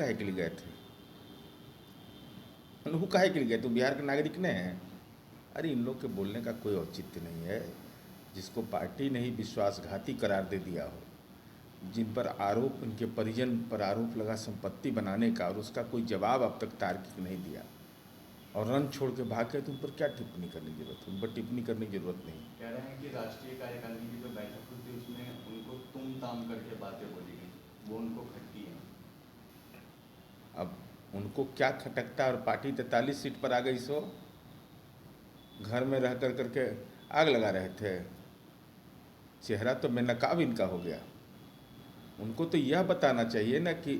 काहे के लिए गए थे? वो काहे के लिए गए? तो बिहार के नागरिक ने हैं। अरे इन लोग के बोलने का कोई औचित्य नहीं है। जिसको पार्टी ने ही विश्वासघाती करार दे दिया हो, जिन पर आरोप, उनके परिजन पर आरोप लगा संपत्ति बनाने का, और उसका कोई जवाब अब तक तार्किक नहीं दिया, और रन छोड़ के भाग गए, तो उन पर क्या टिप्पणी करने की जरूरत है? उन पर टिप्पणी करने की जरूरत नहीं। कह रहे हैं कि राष्ट्रीय कार्यकारिणी की जो बैठक हुई थी उसमें उनको तुम ताम करके बातें बोली गई, वो उनको खटकी है। अब उनको क्या खटकता, और पार्टी 43 सीट पर आ गई, सो घर में रह कर करके आग लगा रहे थे। चेहरा तो बेनकाब इनका हो गया। उनको तो यह बताना चाहिए ना कि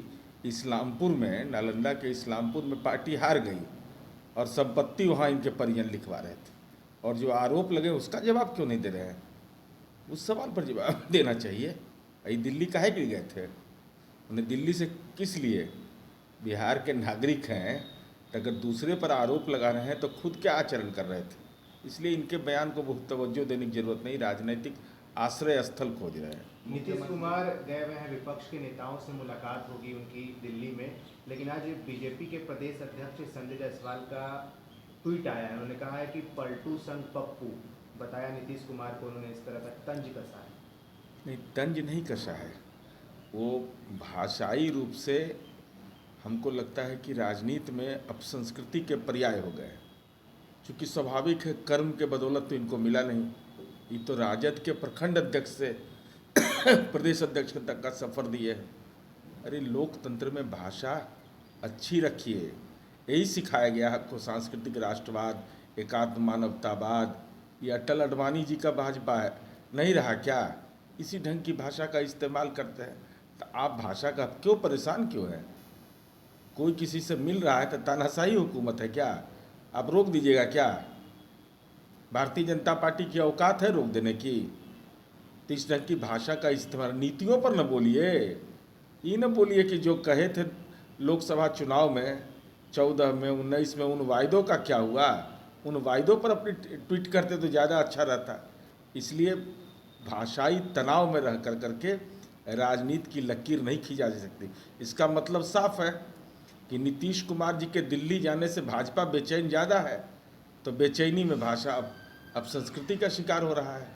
इस्लामपुर में, नालंदा के इस्लामपुर में पार्टी हार गई और संपत्ति वहाँ इनके परिजन लिखवा रहे थे, और जो आरोप लगे उसका जवाब क्यों नहीं दे रहे हैं? उस सवाल पर जवाब देना चाहिए। ये दिल्ली काहे के लिए गए थे? उन्हें दिल्ली से किस लिए? बिहार के नागरिक हैं, तो अगर दूसरे पर आरोप लगा रहे हैं तो खुद क्या आचरण कर रहे थे? इसलिए इनके बयान को बहुत तवज्जो देने की जरूरत नहीं, राजनीतिक आश्रय स्थल खोज रहे हैं। नीतीश कुमार गए हुए हैं, विपक्ष के नेताओं से मुलाकात होगी उनकी दिल्ली में, लेकिन आज बीजेपी के प्रदेश अध्यक्ष संजय जायसवाल का ट्वीट आया है। उन्होंने कहा है कि पलटू संग पप्पू, बताया नीतीश कुमार को उन्होंने इस तरह का तंज कसा है। नहीं, तंज नहीं कसा है, वो भाषाई रूप से हमको लगता है कि राजनीति में अपसंस्कृति के पर्याय हो गए, क्योंकि स्वाभाविक है, कर्म के बदौलत तो इनको मिला नहीं। ये तो राजद के प्रखंड अध्यक्ष से प्रदेश अध्यक्ष तक का सफ़र दिए है। अरे लोकतंत्र में भाषा अच्छी रखिए, यही सिखाया गया आपको। सांस्कृतिक राष्ट्रवाद, एकात्म मानवतावाद, ये अटल अडवाणी जी का भाजपा है, नहीं रहा क्या? इसी ढंग की भाषा का इस्तेमाल करते हैं। तो आप भाषा का क्यों परेशान क्यों है? कोई किसी से मिल रहा है तो तानाशाही हुकूमत है क्या? आप रोक दीजिएगा क्या? भारतीय जनता पार्टी की औकात है रोक देने की? तो इस ढंग की भाषा का इस्तेमाल, नीतियों पर न बोलिए। ये न बोलिए कि जो कहे थे लोकसभा चुनाव में 14 में, 19 में, उन वायदों का क्या हुआ? उन वायदों पर अपनी ट्वीट करते तो ज़्यादा अच्छा रहता। इसलिए भाषाई तनाव में रह कर करके राजनीति की लकीर नहीं खींचा जा सकती। इसका मतलब साफ है कि नीतीश कुमार जी के दिल्ली जाने से भाजपा बेचैन ज़्यादा है, तो बेचैनी में भाषा अब संस्कृति का शिकार हो रहा है।